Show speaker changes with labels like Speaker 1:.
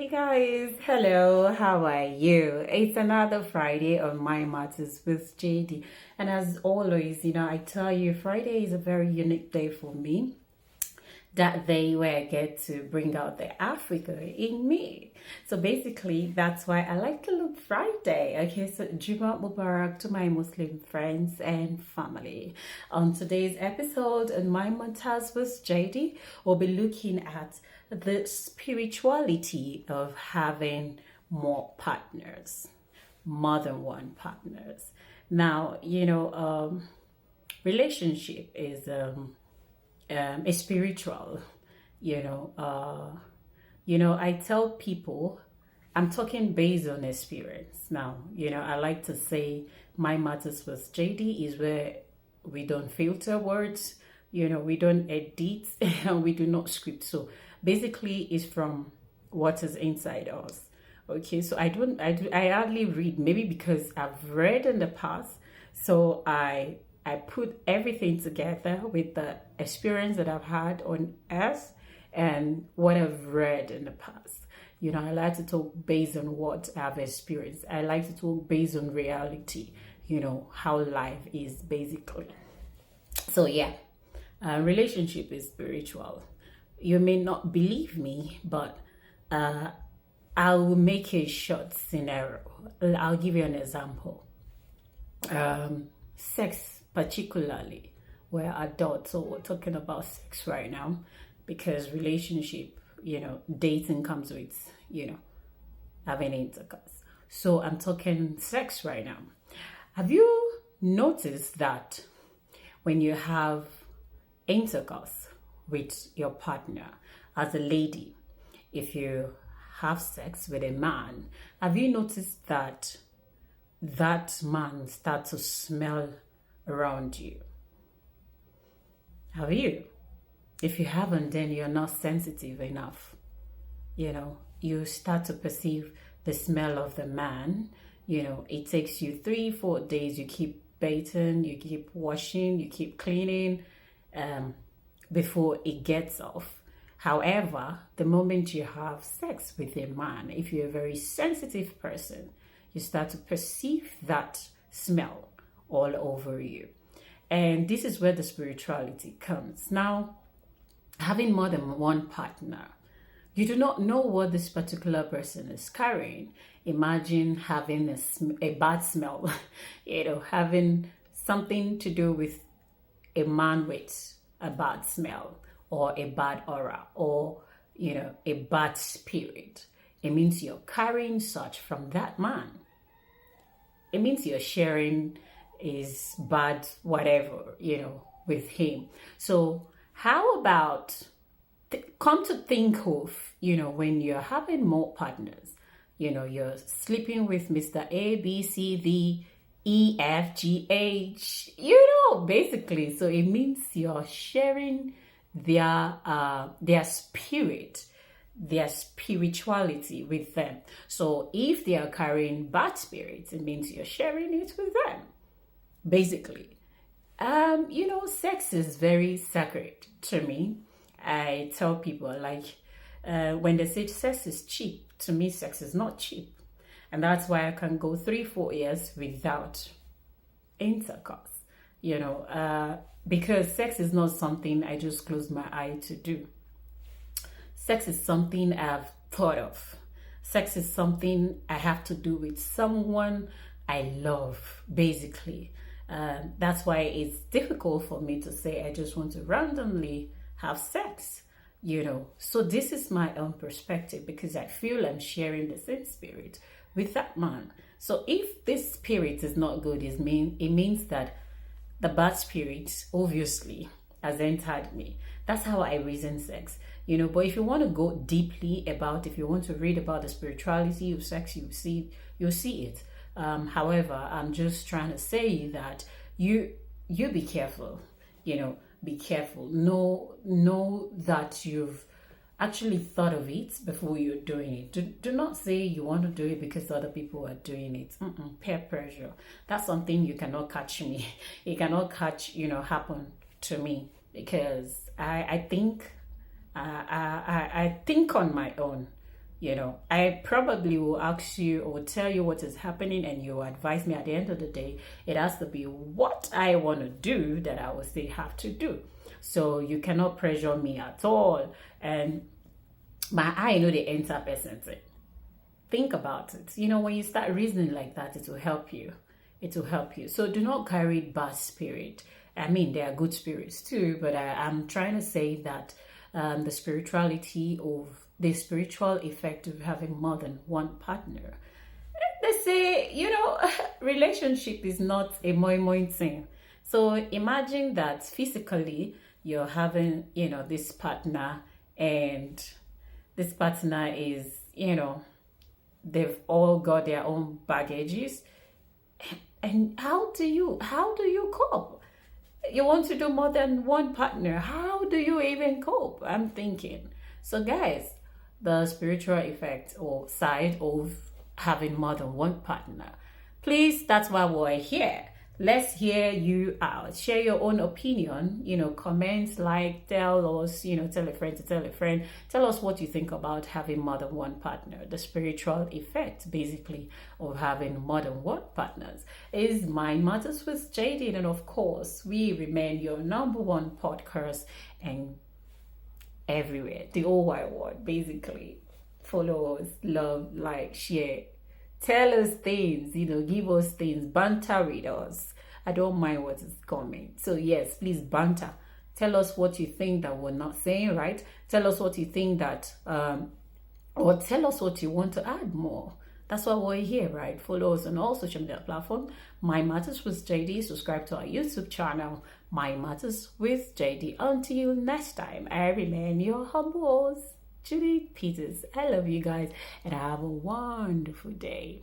Speaker 1: Hey guys, hello, how are you? It's another Friday of Mind Matters with JD, and as always, I tell you, Friday is a very unique day for me. That day where I get to bring out the Africa in me. So basically, that's why I like to look Friday. Okay, so Juma Mubarak to my Muslim friends and family. On today's episode on My Matters with JD, we'll be looking at the spirituality of having more partners, more than one partners. Now, relationship is spiritual. I tell people I'm talking based on experience. Now, I like to say My Matters with JD is where we don't filter words, we don't edit, and we do not script. So basically, it's from what is inside us. Okay, so I hardly read, maybe because I've read in the past, so I put everything together with the experience that I've had on earth and what I've read in the past. I like to talk based on what I've experienced. I like to talk based on reality, how life is basically. So, yeah, relationship is spiritual. You may not believe me, but I'll make a short scenario. I'll give you an example. Sex, particularly, we're adults, so we're talking about sex right now because relationship, dating comes with, having intercourse. So I'm talking sex right now. Have you noticed that when you have intercourse with your partner as a lady, if you have sex with a man, have you noticed that that man starts to smell around you? Have you? If you haven't, then you're not sensitive enough. You start to perceive the smell of the man. It takes you 3-4 days. You keep bathing, you keep washing, you keep cleaning before it gets off. However, the moment you have sex with a man, if you're a very sensitive person, you start to perceive that smell all over you. And this is where the spirituality comes. Now, having more than one partner, you do not know what this particular person is carrying. Imagine having a bad smell, having something to do with a man with a bad smell or a bad aura or, a bad spirit. It means you're carrying such from that man. It means you're sharing is bad, whatever, with him. So how about, come to think of, when you're having more partners, you're sleeping with Mr. A, B, C, D, E, F, G, H, basically. So it means you're sharing their spirit, their spirituality with them. So if they are carrying bad spirits, it means you're sharing it with them. Basically, sex is very sacred to me. I tell people, when they say sex is cheap, to me, sex is not cheap. And that's why I can go 3-4 years without intercourse, because sex is not something I just close my eye to do. Sex is something I've thought of. Sex is something I have to do with someone I love, basically. That's why it's difficult for me to say I just want to randomly have sex, So this is my own perspective because I feel I'm sharing the same spirit with that man. So if this spirit is not good, it means that the bad spirit obviously has entered me. That's how I reason sex, But if you want to go deeply about, if you want to read about the spirituality of sex, you'll see it. However, I'm just trying to say that you be careful, be careful. Know that you've actually thought of it before you're doing it. Do not say you want to do it because other people are doing it. Peer pressure. That's something you cannot catch me. It cannot happen to me because I think I think on my own. I probably will ask you or tell you what is happening, and you advise me. At the end of the day, it has to be what I want to do that I will still have to do. So you cannot pressure me at all. And my eye know the enter person thing. Think about it. When you start reasoning like that, it will help you. It will help you. So do not carry bad spirit. I mean, there are good spirits too, but I'm trying to say that the spiritual effect of having more than one partner. They say, relationship is not a moi thing. So imagine that physically you're having, this partner, and this partner is, they've all got their own baggages. And how do you cope? You want to do more than one partner. How do you even cope? I'm thinking. So guys, the spiritual effect or side of having more than one partner. Please, that's why we're here. Let's hear you out. Share your own opinion, comment, like, tell us, tell a friend to tell a friend. Tell us what you think about having more than one partner. The spiritual effect, basically, of having more than one partners is Mind Matters with JD. And of course, we remain your number one podcast and everywhere, the whole wide world, basically. Follow us, love, like, share. Tell us things, give us things, banter with us. I don't mind what is coming. So yes, please banter. Tell us what you think that we're not saying right. Tell us what you think that, or tell us what you want to add more. That's why we're here, right? Follow us on all social media platforms. Mind Matters with JD. Subscribe to our YouTube channel, Mind Matters with JD. Until next time, I remain your humble host, Judy Peters. I love you guys, and have a wonderful day.